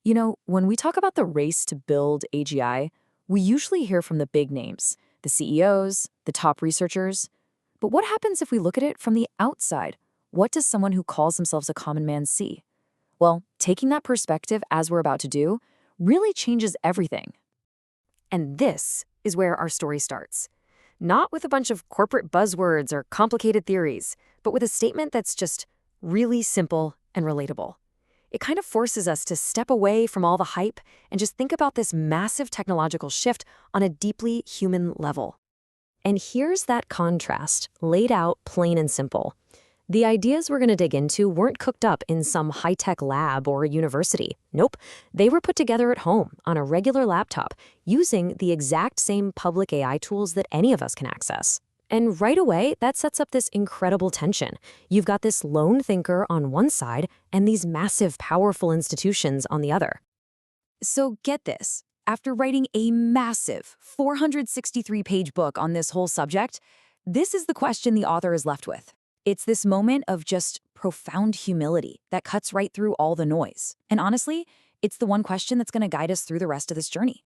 When we talk about the race to build AGI, we usually hear from the big names, the CEOs, the top researchers. But what happens if we look at it from the outside? What does someone who calls themselves a common man see? Well, taking that perspective, as we're about to do, really changes everything. And this is where our story starts. Not with a bunch of corporate buzzwords or complicated theories, but with a statement that's just really simple and relatable. It kind of forces us to step away from all the hype and just think about this massive technological shift on a deeply human level. And here's that contrast, laid out plain and simple. The ideas we're going to dig into weren't cooked up in some high-tech lab or university. Nope, they were put together at home on a regular laptop using the exact same public AI tools that any of us can access. And right away, that sets up this incredible tension. You've got this lone thinker on one side and these massive, powerful institutions on the other. So get this. After writing a massive 463-page book on this whole subject, this is the question the author is left with. It's this moment of just profound humility that cuts right through all the noise. And honestly, it's the one question that's going to guide us through the rest of this journey.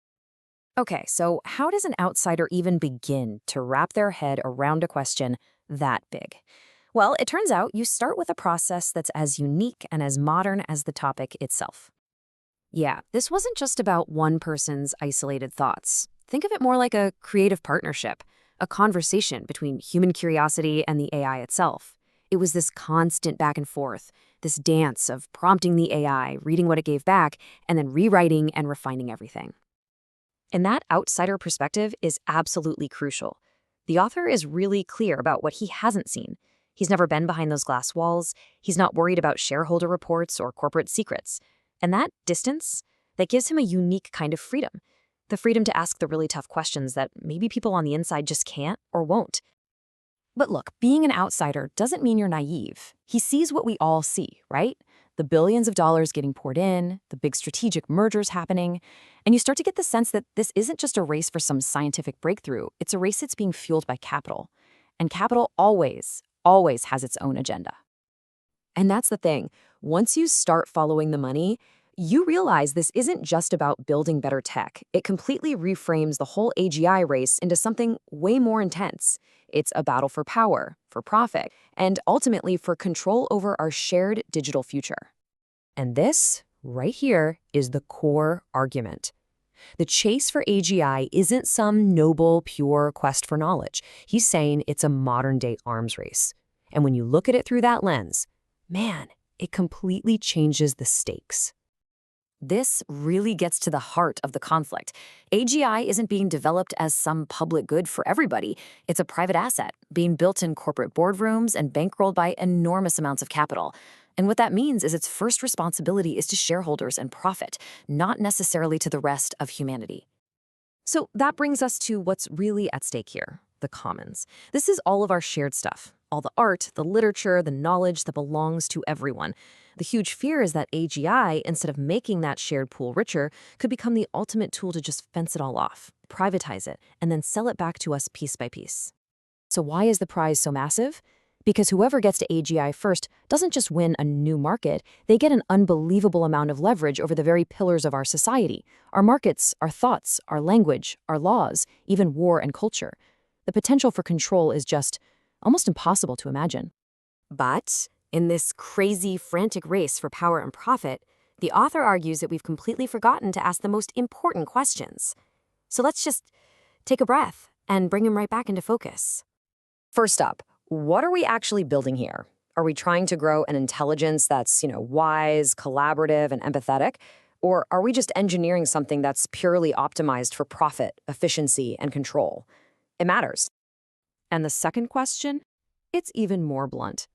Okay, so how does an outsider even begin to wrap their head around a question that big? Well, it turns out you start with a process that's as unique and as modern as the topic itself. Yeah, this wasn't just about one person's isolated thoughts. Think of it more like a creative partnership, a conversation between human curiosity and the AI itself. It was this constant back and forth, this dance of prompting the AI, reading what it gave back, and then rewriting and refining everything. And that outsider perspective is absolutely crucial. The author is really clear about what he hasn't seen. He's never been behind those glass walls. He's not worried about shareholder reports or corporate secrets. And that distance, that gives him a unique kind of freedom. The freedom to ask the really tough questions that maybe people on the inside just can't or won't. But look, being an outsider doesn't mean you're naive. He sees what we all see, right? The billions of dollars getting poured in, the big strategic mergers happening, and you start to get the sense that this isn't just a race for some scientific breakthrough, it's a race that's being fueled by capital. And capital always has its own agenda. And that's the thing. Once you start following the money, you realize this isn't just about building better tech. It completely reframes the whole AGI race into something way more intense. It's a battle for power, for profit, and ultimately for control over our shared digital future. And this, right here, is the core argument. The chase for AGI isn't some noble, pure quest for knowledge. He's saying it's a modern-day arms race. And when you look at it through that lens, man, it completely changes the stakes. This really gets to the heart of the conflict. AGI isn't being developed as some public good for everybody. It's a private asset, being built in corporate boardrooms and bankrolled by enormous amounts of capital. And what that means is its first responsibility is to shareholders and profit, not necessarily to the rest of humanity. So that brings us to what's really at stake here, the commons. This is all of our shared stuff, all the art, the literature, the knowledge that belongs to everyone. The huge fear is that AGI, instead of making that shared pool richer, could become the ultimate tool to just fence it all off, privatize it, and then sell it back to us piece by piece. So why is the prize so massive? Because whoever gets to AGI first doesn't just win a new market, they get an unbelievable amount of leverage over the very pillars of our society, our markets, our thoughts, our language, our laws, even war and culture. The potential for control is just almost impossible to imagine. But in this crazy, frantic race for power and profit, the author argues that we've completely forgotten to ask the most important questions. So let's just take a breath and bring him right back into focus. First up, what are we actually building here? Are we trying to grow an intelligence that's, wise, collaborative, and empathetic? Or are we just engineering something that's purely optimized for profit, efficiency, and control? It matters. And the second question? It's even more blunt.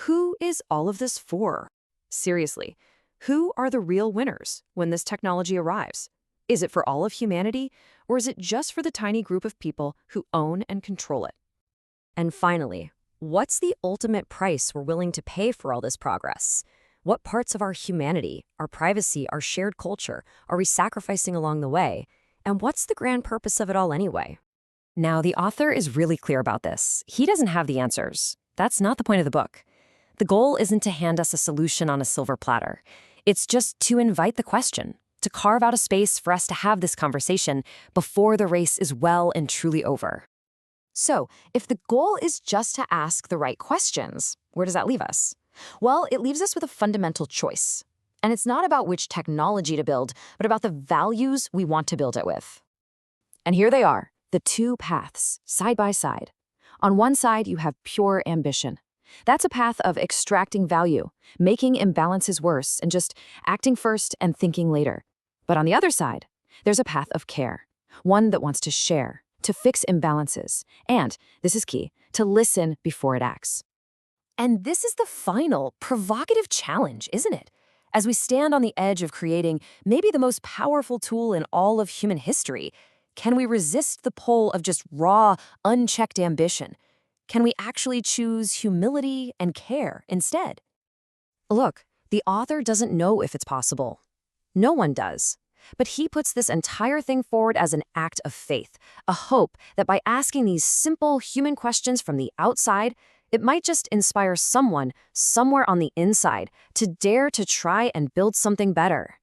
Who is all of this for? Seriously, who are the real winners when this technology arrives? Is it for all of humanity, or is it just for the tiny group of people who own and control it? And finally, what's the ultimate price we're willing to pay for all this progress? What parts of our humanity, our privacy, our shared culture are we sacrificing along the way? And what's the grand purpose of it all anyway? Now, the author is really clear about this. He doesn't have the answers. That's not the point of the book. The goal isn't to hand us a solution on a silver platter. It's just to invite the question. to carve out a space for us to have this conversation before the race is well and truly over. So, if the goal is just to ask the right questions, where does that leave us? Well, it leaves us with a fundamental choice. And it's not about which technology to build, but about the values we want to build it with. And here they are, the two paths, side by side. On one side, you have pure ambition. That's a path of extracting value, making imbalances worse, and just acting first and thinking later. But on the other side, there's a path of care, one that wants to share, to fix imbalances, and, this is key, to listen before it acts. And this is the final, provocative challenge, isn't it? As we stand on the edge of creating maybe the most powerful tool in all of human history, can we resist the pull of just raw, unchecked ambition? Can we actually choose humility and care instead? Look, the author doesn't know if it's possible. No one does. But he puts this entire thing forward as an act of faith, a hope that by asking these simple human questions from the outside, it might just inspire someone, somewhere on the inside, to dare to try and build something better.